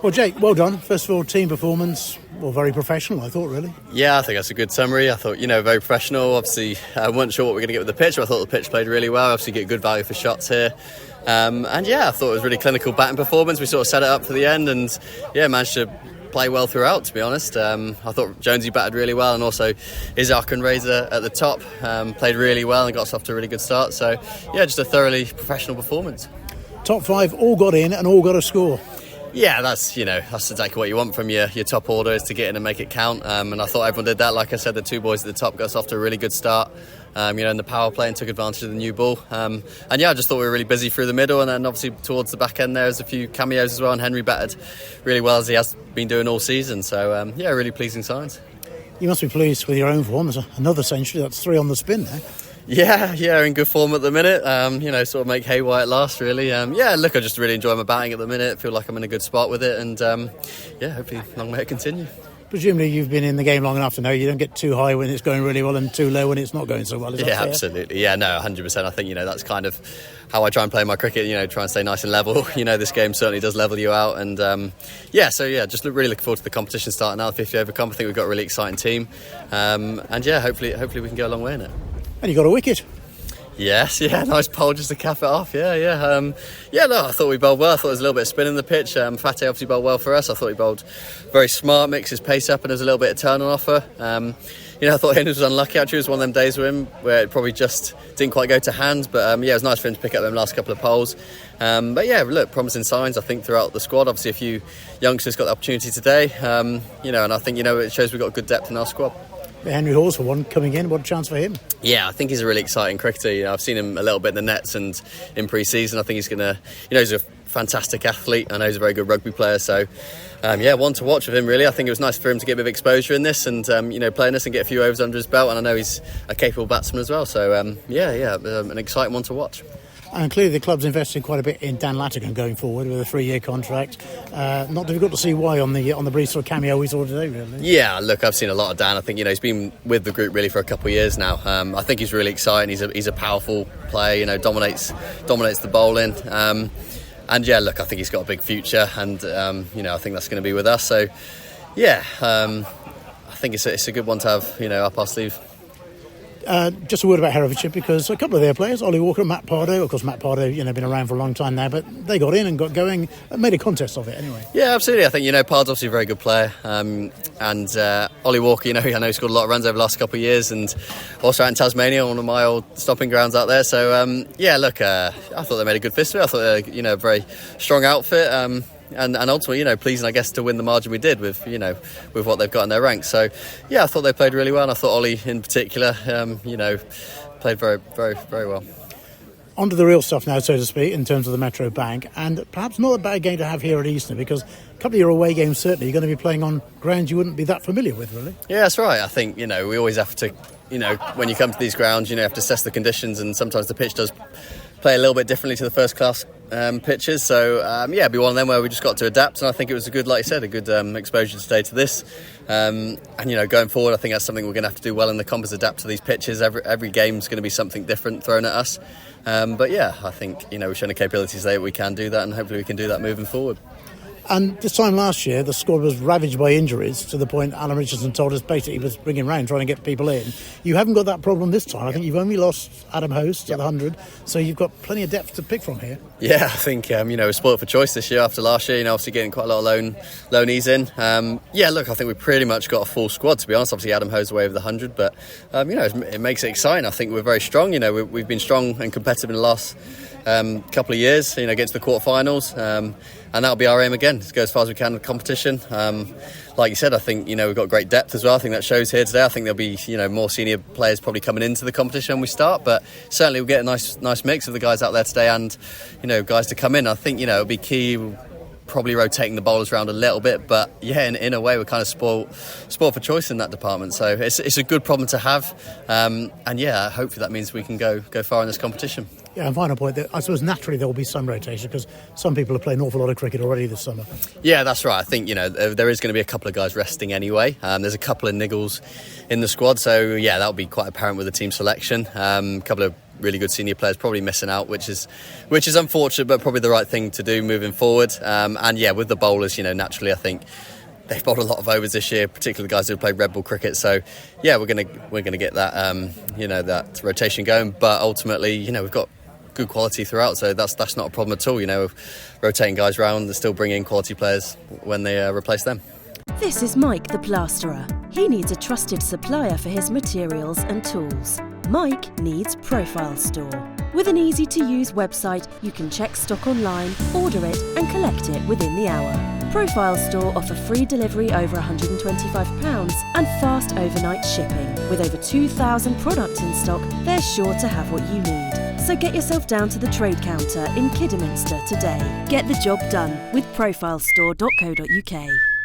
Well, Jake, well done. First of all, team performance, well, very professional, I thought, really. Yeah, I think that's a good summary. I thought, very professional. Obviously, I wasn't sure what we were going to get with the pitch, but I thought the pitch played really well. Obviously, get good value for shots here. And yeah, I thought it was really clinical batting performance. We sort of set it up for the end and, managed to play well throughout, to be honest. I thought Jonesy batted really well, and also Isaac and Razor at the top played really well and got us off to a really good start. So, just a thoroughly professional performance. Top 5 all got in and all got a score. Yeah, that's exactly what you want from your top order, is to get in and make it count. And I thought everyone did that. Like I said, the two boys at the top got us off to a really good start. In the power play, and took advantage of the new ball. I just thought we were really busy through the middle, and then obviously towards the back end there's a few cameos as well. And Henry batted really well, as he has been doing all season. So really pleasing signs. You must be pleased with your own form. There's another century. That's 3 on the spin there. Yeah, in good form at the minute. Sort of make hay while it lasts, really. I just really enjoy my batting at the minute. Feel like I'm in a good spot with it, and hopefully long may it continue. Presumably you've been in the game long enough to know you don't get too high when it's going really well and too low when it's not going so well. Is that fair? Absolutely. Yeah, no, 100%. I think, that's kind of how I try and play my cricket, try and stay nice and level. This game certainly does level you out. And just really looking forward to the competition starting now, the 50 over comp. I think we've got a really exciting team. Hopefully we can go a long way in it. And you got a wicket. Yes, nice pole just to cap it off. I thought we bowled well. I thought there was a little bit of spin in the pitch. Fateh obviously bowled well for us. I thought he bowled very smart, mixed his pace up, and there was a little bit of turn on offer. I thought Hinders was unlucky. Actually, it was one of them days with him where it probably just didn't quite go to hand. But it was nice for him to pick up them last couple of poles. Promising signs, I think, throughout the squad. Obviously, a few youngsters got the opportunity today. And I think, it shows we've got good depth in our squad. Henry Hawes for one coming in. What a chance for him. Yeah, I think he's a really exciting cricketer. I've seen him a little bit in the nets and in pre-season. I think he's going to, he's a fantastic athlete. I know he's a very good rugby player. So, one to watch with him, really. I think it was nice for him to get a bit of exposure in this and, play in this and get a few overs under his belt. And I know he's a capable batsman as well. So, an exciting one to watch. And clearly the club's invested quite a bit in Dan Latigan going forward with a 3-year contract. Not difficult to see why on the brief sort of cameo we saw today, really. Yeah, look, I've seen a lot of Dan. I think he's been with the group really for a couple of years now. I think he's really exciting. He's a powerful player. Dominates the bowling. I think he's got a big future, and I think that's going to be with us. So I think it's a good one to have up our sleeve. Just a word about Herefordshire, because a couple of their players, Ollie Walker and Matt Pardo, of course Matt Pardo, been around for a long time now, but they got in and got going, made a contest of it anyway. Yeah, absolutely. I think, Pardo's obviously a very good player, and Ollie Walker, I know he scored a lot of runs over the last couple of years, and also out in Tasmania, one of my old stomping grounds out there. So, I thought they made a good fist of it. I thought they were a very strong outfit. And ultimately, pleasing, I guess, to win the margin we did with what they've got in their ranks. So, I thought they played really well, and I thought Ollie in particular, played very, very, very well. On to the real stuff now, so to speak, in terms of the Metro Bank, and perhaps not a bad game to have here at Eastern, because a couple of your away games, certainly, you're going to be playing on grounds you wouldn't be that familiar with, really. Yeah, that's right. I think, we always have to, when you come to these grounds, you have to assess the conditions, and sometimes the pitch does play a little bit differently to the first class pitches. So it'd be one of them where we just got to adapt, and I think it was a good, like you said, a good exposure today to this. Going forward, I think that's something we're going to have to do well in the comp, is adapt to these pitches. Every game's going to be something different thrown at us. I think we've shown the capabilities there that we can do that, and hopefully we can do that moving forward. And this time last year, the squad was ravaged by injuries to the point Alan Richardson told us basically he was bringing round trying to get people in. You haven't got that problem this time. I think you've only lost Adam Host at the 100, so you've got plenty of depth to pick from here. Yeah, I think we're spoilt for choice this year after last year. Obviously getting quite a lot of loanees in. I think we've pretty much got a full squad, to be honest. Obviously Adam Host away with the 100, but it makes it exciting. I think we're very strong. We've been strong and competitive in the last couple of years. Against the quarterfinals. And that'll be our aim again, to go as far as we can in the competition. Like you said, I think we've got great depth as well. I think that shows here today. I think there'll be more senior players probably coming into the competition when we start, but certainly we'll get a nice mix of the guys out there today and guys to come in. I think it'll be key. Probably rotating the bowlers around a little bit, but in a way we're kind of spoiled for choice in that department. So it's a good problem to have, hopefully that means we can go far in this competition. Yeah, and final point, I suppose naturally there will be some rotation because some people have played an awful lot of cricket already this summer. Yeah, that's right. I think there is going to be a couple of guys resting anyway. There's a couple of niggles in the squad, so that'll be quite apparent with the team selection. A couple of really good senior players probably missing out, which is unfortunate, but probably the right thing to do moving forward. And yeah, with the bowlers, naturally, I think they've bowled a lot of overs this year, particularly the guys who played red ball cricket. So yeah, we're gonna get that that rotation going. But ultimately, we've got good quality throughout, so that's not a problem at all. Rotating guys around, they still bring in quality players when they replace them. This is Mike the plasterer. He needs a trusted supplier for his materials and tools. Mike needs Profile Store. With an easy-to-use website, you can check stock online, order it and collect it within the hour. Profile Store offer free delivery over £125 and fast overnight shipping. With over 2,000 products in stock, they're sure to have what you need. So get yourself down to the trade counter in Kidderminster today. Get the job done with profilestore.co.uk.